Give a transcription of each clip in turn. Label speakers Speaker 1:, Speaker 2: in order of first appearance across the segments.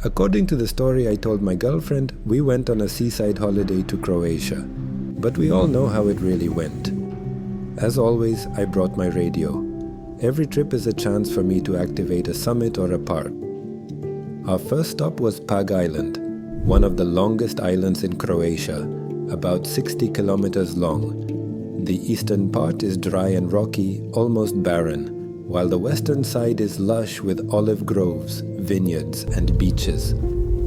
Speaker 1: According to the story I told my girlfriend, we went on a seaside holiday to Croatia. But we all know how it really went. As always, I brought my radio. Every trip is a chance for me to activate a summit or a park. Our first stop was Pag Island, one of the longest islands in Croatia, about 60 kilometers long. The eastern part is dry and rocky, almost barren, while the western side is lush with olive groves, vineyards, and beaches.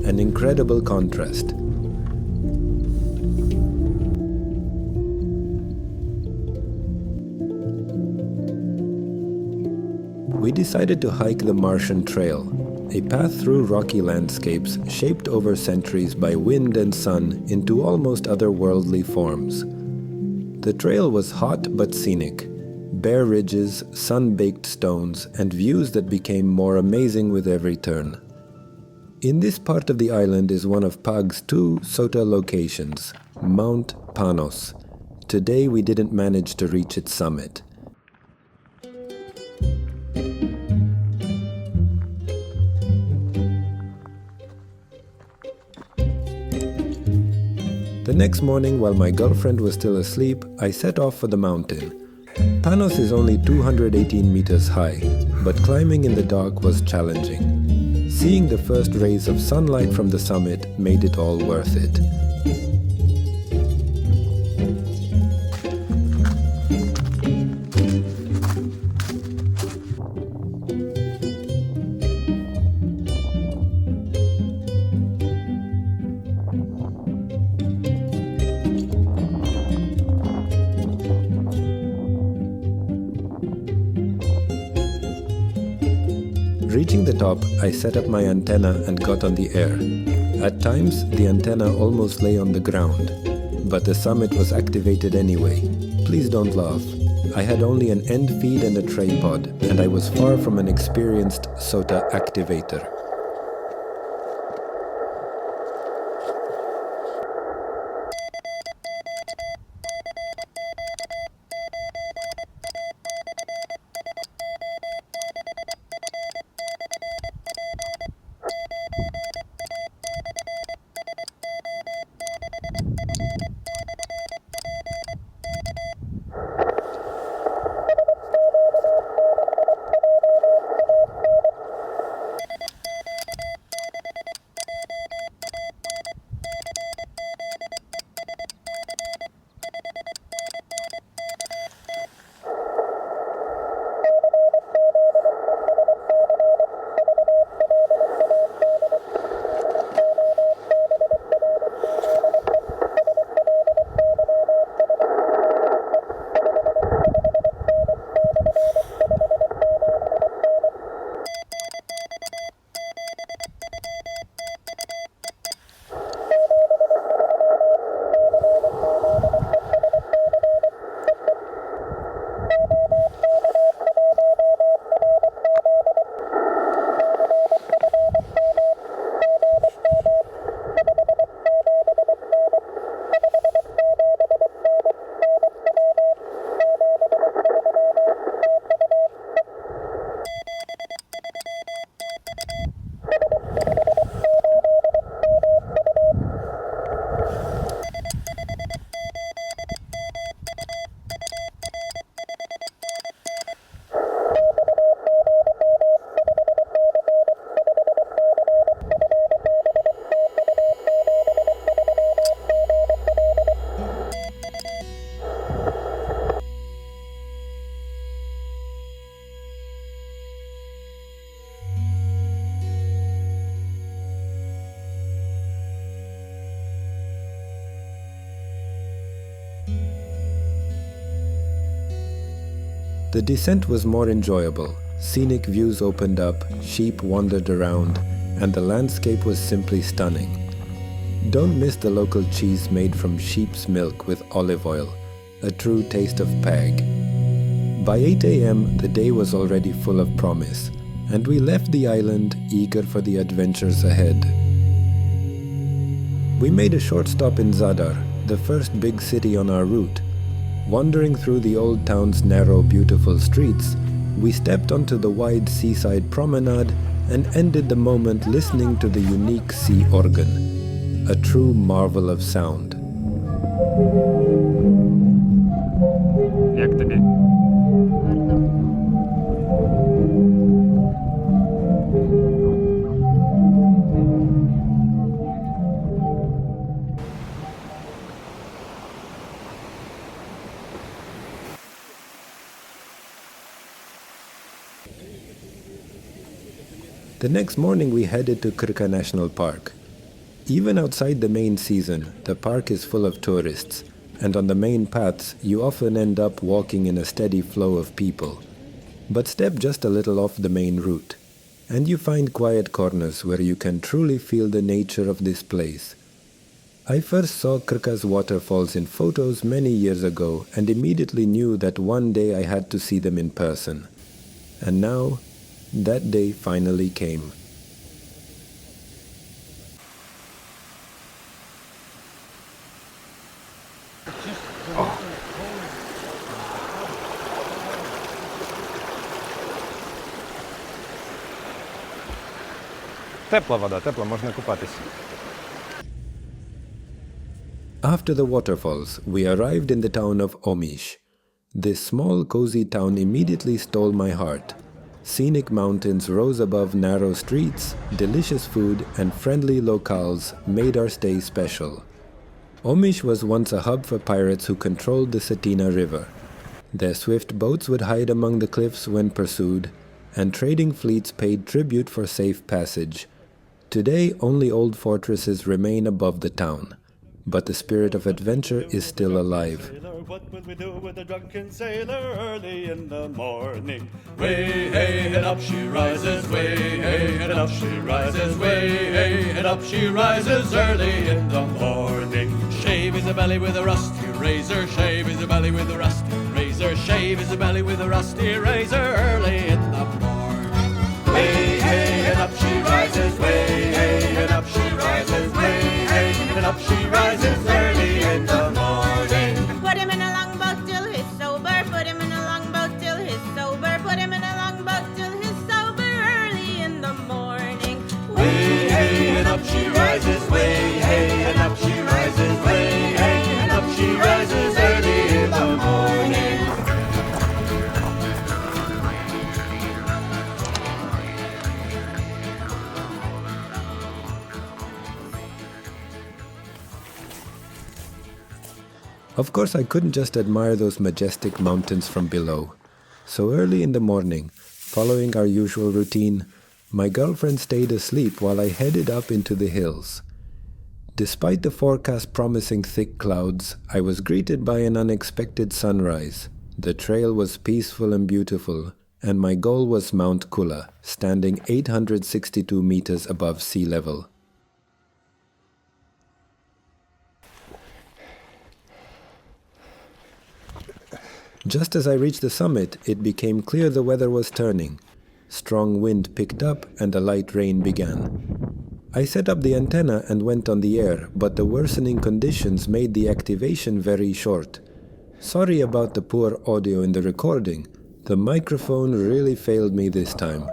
Speaker 1: An incredible contrast. We decided to hike the Martian Trail, a path through rocky landscapes shaped over centuries by wind and sun into almost otherworldly forms. The trail was hot but scenic, bare ridges, sun-baked stones, and views that became more amazing with every turn. In this part of the island is one of Pag's 2 SOTA locations, Mount Panos. Today we didn't manage to reach its summit. The next morning, while my girlfriend was still asleep, I set off for the mountain. Panos is only 218 meters high, but climbing in the dark was challenging. Seeing the first rays of sunlight from the summit made it all worth it. Reaching the top, I set up my antenna and got on the air. At times, the antenna almost lay on the ground, but the summit was activated anyway. Please don't laugh. I had only an end feed and a tripod, and I was far from an experienced SOTA activator. The descent was more enjoyable. Scenic views opened up, sheep wandered around, and the landscape was simply stunning. Don't miss the local cheese made from sheep's milk with olive oil, a true taste of Pag. By 8 a.m. the day was already full of promise, and we left the island eager for the adventures ahead. We made a short stop in Zadar, the first big city on our route. Wandering through the old town's narrow, beautiful streets, we stepped onto the wide seaside promenade and ended the moment listening to the unique sea organ, a true marvel of sound.
Speaker 2: Як тобі?
Speaker 1: The next morning we headed to Krka National Park. Even outside the main season, the park is full of tourists, and on the main paths you often end up walking in a steady flow of people. But step just a little off the main route, and you find quiet corners where you can truly feel the nature of this place. I first saw Krka's waterfalls in photos many years ago and immediately knew that one day I had to see them in person. And now, that day finally came.
Speaker 2: Тепла вода, тепла, можна купатись.
Speaker 1: After the waterfalls, we arrived in the town of Omiš. This small, cozy town immediately stole my heart. Scenic mountains rose above narrow streets, delicious food, and friendly locals made our stay special. Omiš was once a hub for pirates who controlled the Cetina River. Their swift boats would hide among the cliffs when pursued, and trading fleets paid tribute for safe passage. Today, only old fortresses remain above the town, but the spirit of adventure is still alive.
Speaker 3: What will we do with a drunken sailor early in the morning? Way, hey, and up she rises, way, hey, and up she rises, way, hey, and up she rises early in the morning. Shave his belly with a rusty razor, shave his belly with a rusty razor, shave his belly with a rusty razor early in the morning. Way, hey, and up she rises, way, hey, and up she rises, way, hey, and up she rises early in the morning.
Speaker 4: Put him in a longboat till he's sober. Put him in a longboat till he's sober. Put him in a longboat till he's sober early in the morning.
Speaker 3: Way, hey, and up she rises, way, hey, and up she rises, way, hey, and up she rises early in the morning.
Speaker 1: Of course, I couldn't just admire those majestic mountains from below. So early in the morning, following our usual routine, my girlfriend stayed asleep while I headed up into the hills. Despite the forecast promising thick clouds, I was greeted by an unexpected sunrise. The trail was peaceful and beautiful, and my goal was Mount Kula, standing 862 meters above sea level. Just as I reached the summit, it became clear the weather was turning. Strong wind picked up and a light rain began. I set up the antenna and went on the air, but the worsening conditions made the activation very short. Sorry about the poor audio in the recording. The microphone really failed me this time.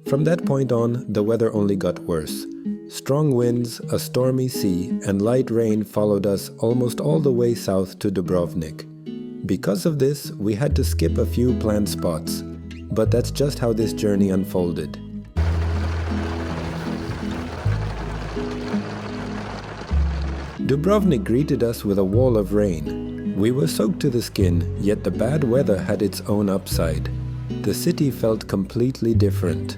Speaker 1: From that point on, the weather only got worse. Strong winds, a stormy sea, and light rain followed us almost all the way south to Dubrovnik. Because of this, we had to skip a few planned spots. But that's just how this journey unfolded. Dubrovnik greeted us with a wall of rain. We were soaked to the skin, yet the bad weather had its own upside. The city felt completely different.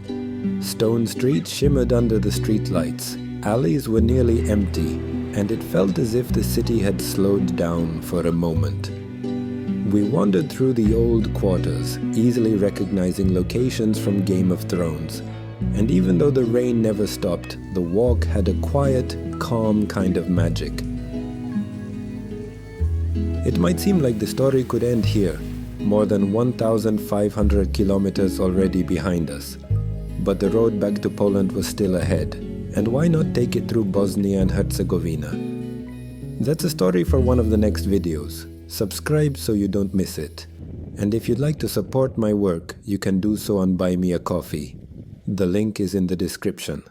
Speaker 1: Stone streets shimmered under the streetlights, alleys were nearly empty, and it felt as if the city had slowed down for a moment. We wandered through the old quarters, easily recognizing locations from Game of Thrones. And even though the rain never stopped, the walk had a quiet, calm kind of magic. It might seem like the story could end here, more than 1,500 kilometers already behind us. But the road back to Poland was still ahead, and why not take it through Bosnia and Herzegovina? That's a story for one of the next videos. Subscribe so you don't miss it. And if you'd like to support my work, you can do so on Buy Me a Coffee. The link is in the description.